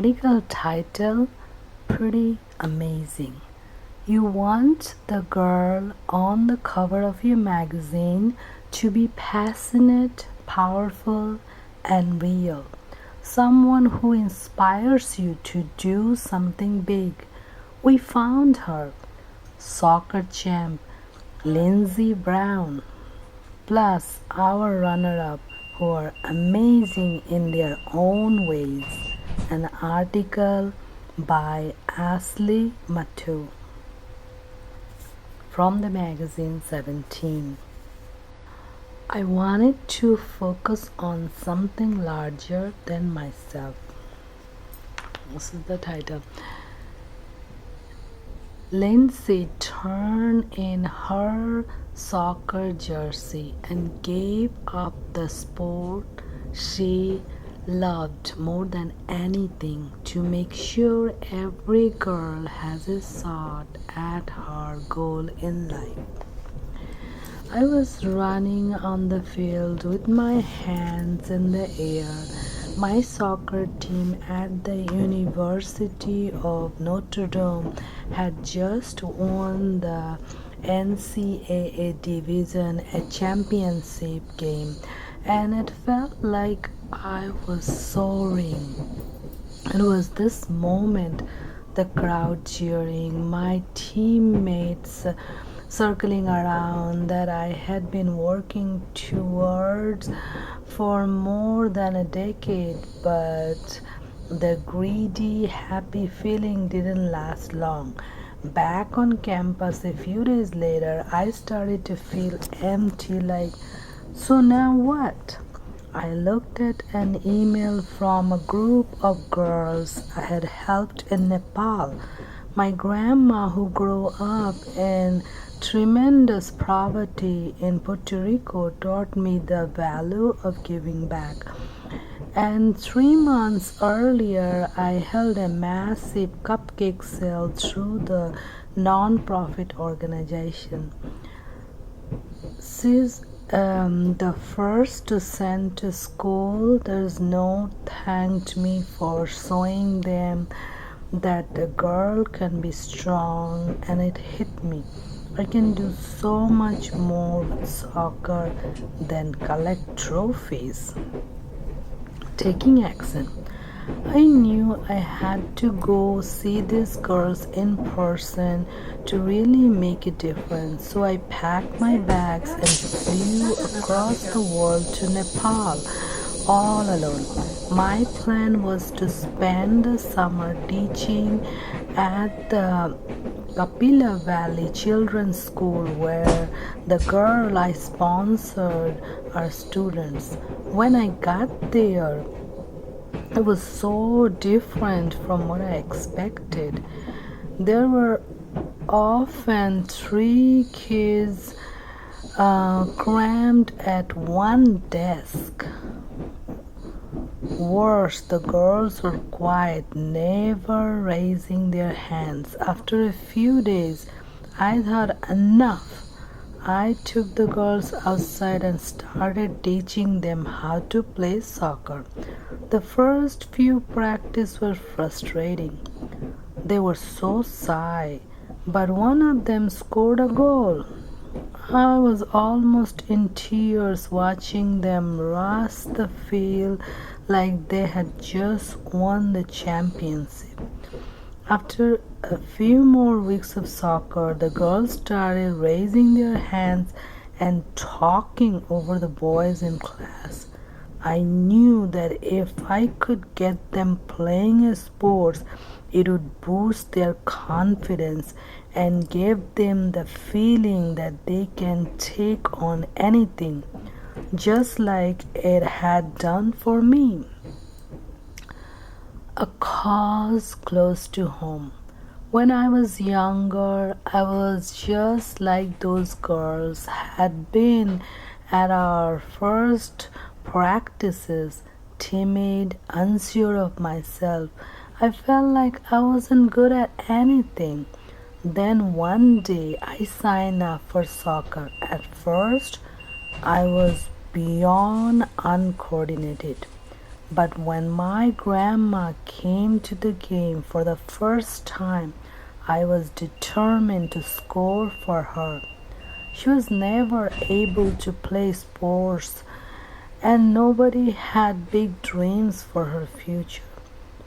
article title pretty amazing. You want the girl on the cover of your magazine to be passionate, powerful, and real. Someone who inspires you to do something big. We found her, soccer champ Lindsey Brown, plus our runner-up who are amazing in their own ways. An article by Ashley Matthew from the magazine 17. I wanted to focus on something larger than myself. This is the title. Lindsay turned in her soccer jersey and gave up the sport she loved more than anything to make sure every girl has a shot at her goal in life. I was running on the field with my hands in the air. My soccer team at the University of Notre Dame had just won the NCAA Division a championship game, and it felt like I was soaring. It was this moment, the crowd cheering, my teammates circling around, that I had been working towards for more than a decade, but the greedy, happy feeling didn't last long. Back on campus a few days later, I started to feel empty, like, so now what? I looked at an email from a group of girls I had helped in Nepal. My grandma, who grew up in tremendous poverty in Puerto Rico, taught me the value of giving back. And 3 months earlier, I held a massive cupcake sale through the non-profit organization. She's the first to send to school. There's no thanked me for showing them that a girl can be strong, and it hit me. I can do so much more with soccer than collect trophies. Taking action. I knew I had to go see these girls in person to really make a difference. So I packed my bags and flew across the world to Nepal all alone. My plan was to spend the summer teaching at the Kapila Valley Children's School, where the girl I sponsored are students. When I got there, it was so different from what I expected. There were often 3 kids crammed at one desk. Worse, the girls were quiet, never raising their hands. After a few days, I thought enough. I took the girls outside and started teaching them how to play soccer. The first few practices were frustrating. They were so shy, but one of them scored a goal. I was almost in tears watching them rush the field like they had just won the championship. After a few more weeks of soccer, the girls started raising their hands and talking over the boys in class. I knew that if I could get them playing a sport, it would boost their confidence and give them the feeling that they can take on anything, just like it had done for me. A cause close to home. When I was younger, I was just like those girls had been at our first practices, timid, unsure of myself. I felt like I wasn't good at anything. Then one day I signed up for soccer. At first, I was beyond uncoordinated. But when my grandma came to the game for the first time, I was determined to score for her. She was never able to play sports, and nobody had big dreams for her future.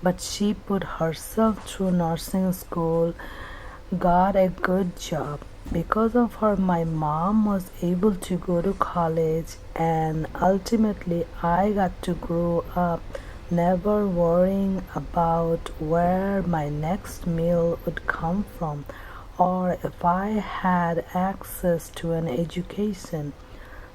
But she put herself through nursing school, got a good job. Because of her, my mom was able to go to college, and ultimately, I got to grow up never worrying about where my next meal would come from or if I had access to an education.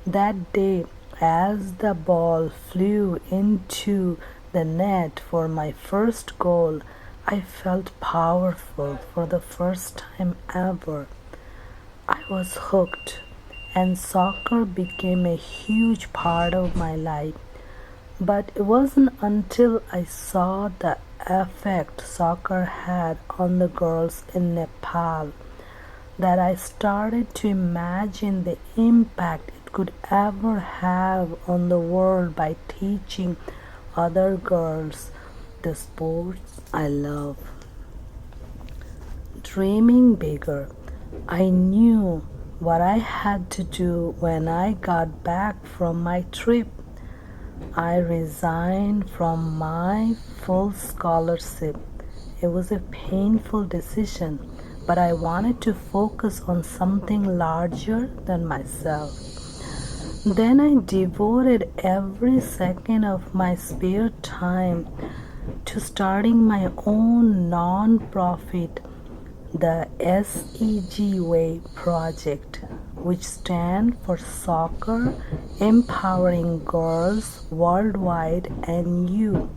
That day, as the ball flew into the net for my first goal, I felt powerful for the first time ever. I was hooked, and soccer became a huge part of my life. But it wasn't until I saw the effect soccer had on the girls in Nepal that I started to imagine the impact it could ever have on the world by teaching other girls the sports I love. Dreaming bigger, I knew what I had to do when I got back from my trip. I resigned from my full scholarship. It was a painful decision, but I wanted to focus on something larger than myself. Then I devoted every second of my spare time to starting my own non-profit, the SEG Way Project, which stands for Soccer Empowering Girls Worldwide and You,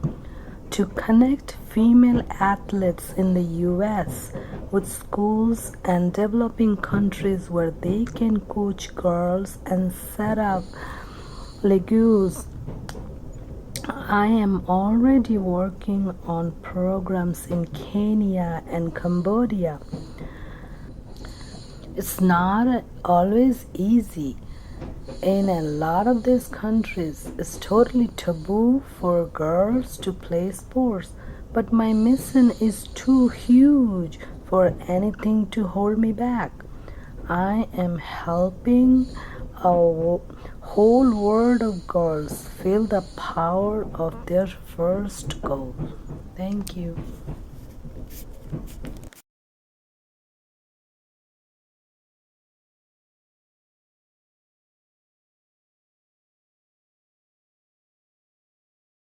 to connect female athletes in the US with schools and developing countries where they can coach girls and set up leagues. I am already working on programs in Kenya and Cambodia. It's not always easy. In a lot of these countries, it's totally taboo for girls to play sports. But my mission is too huge for anything to hold me back. I am helping a whole world of girls feel the power of their first goal. Thank you.